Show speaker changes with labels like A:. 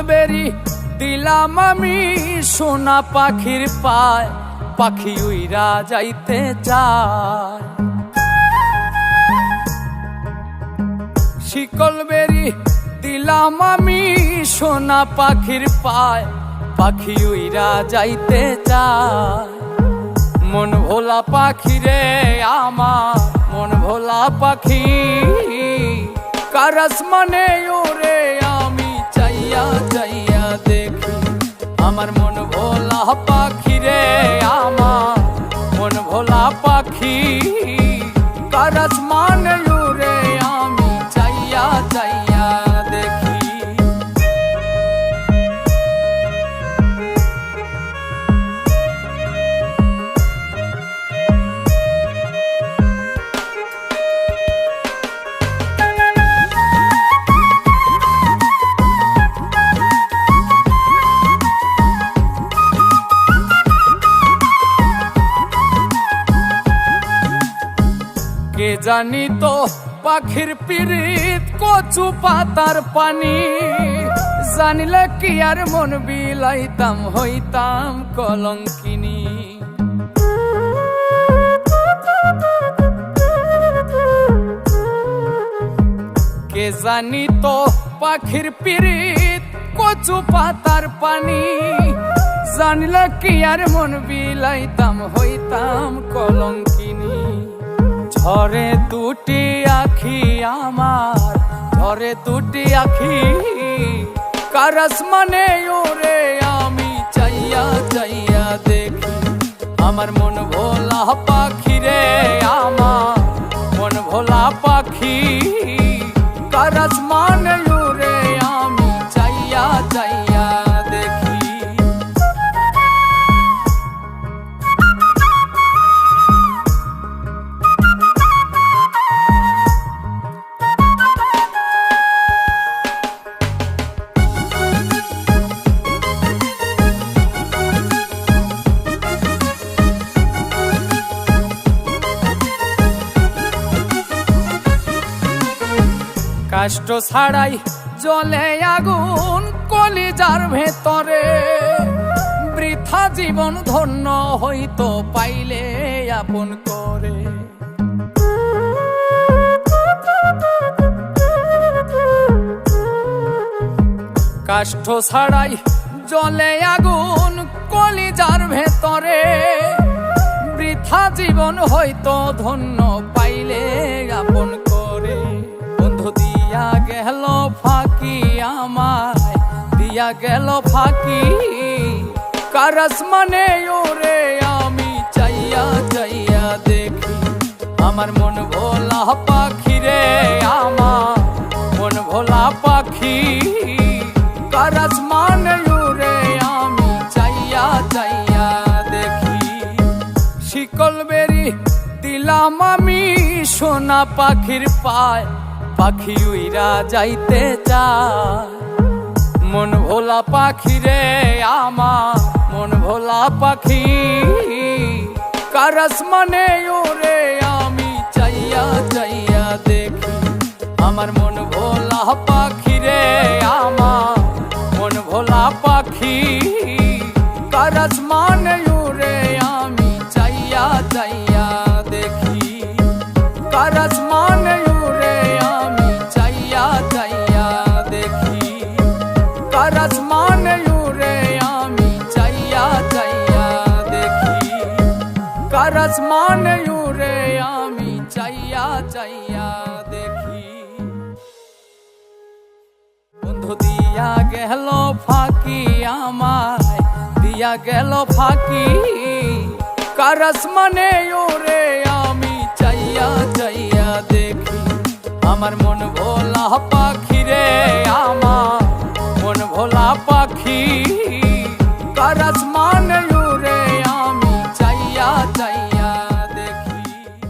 A: বেরি দিলাম আমি সোনা পাখির পায়, পাখি উইরা যাইতে চায়। শিকল বেরি দিলাম আমি সোনা পাখির পায়, পাখি উইরা যাইতে চায়। মন ভোলা পাখি রে আমার, মন ভোলা পাখি, কার আসমানে ওরে আমি চাইয়া চাইয়া দেখি। আমার মন ভোলা পাখি রে আমার, মন ভোলা পাখি, কার আসমানে ওরে আমি চাইয়া চাইয়া দেখি। কে জানি তো পাখির পিরিত কচু পাতার পানি, জানিলে কি আর মন বিলাইতাম হইতাম কলঙ্কিনী। কে জানি তো পাখির পিরিত কচু পাতার পানি, জানিলে কি আর মন বিলাইতাম হইতাম কলঙ্কিনী। ঝরে দুটি আখি আমার, ঝরে দুটি আখি, কার আসমানে ওরে আমি চাইয়া চাইয়া দেখি। আমার মন ভোলা পাখি রে আমার, মন ভোলা পাখি, কার আসমানে ওরে আমি চাইয়া চাইয়া দেখি। কষ্ট ছাড়াই জ্বলে আগুন কলিজার ভেতরে, বৃথা জীবন ধন্য হইতো পাইলে আপন করে। কষ্ট ছাড়াই জ্বলে আগুন কলিজার ভেতরে, বৃথা জীবন হইতো ধন্য পাইলে আপন করে। বন্ধু দিয়া গেল ফাঁকি আমায়, দিয়া গেল ফাঁকি, কার আসমানে ওরে আমি চাইয়া চাইয়া দেখি। আমার মন ভোলা পাখি রে আমার, মন ভোলা পাখি, কার আসমানে ওরে আমি চাইয়া চাইয়া দেখি। শিকল বেরি দিলাম আমি সোনা পাখির পায়, পাখি উইরা যাইতে চায়। মন ভোলা পাখি রে আমার, মন ভোলা পাখি, কার আসমানে ওরে আমি চাইয়া চাইয়া দেখি। আমার মন ভোলা পাখি রে আমার, মন ভোলা পাখি, কার আসমানে ওরে আমি চাইয়া চাইয়া দেখি। কার আসমানে ওরে আমি চাইয়া চাইয়া দেখি। কার আসমানে ওরে আমি চাইয়া চাইয়া দেখি। কার আসমানে ওরে আমি চাইয়া চাইয়া দেখি। বন্ধু দিয়া গেল ফাঁকি আমায়, দিয়া গেল ফাঁকি, কার আসমানে ওরে আমি চাইয়া চাইয়া দেখি। আমার মন ভোলা পাখি রে আমার, মন ভোলা পাখি, কার আসমানে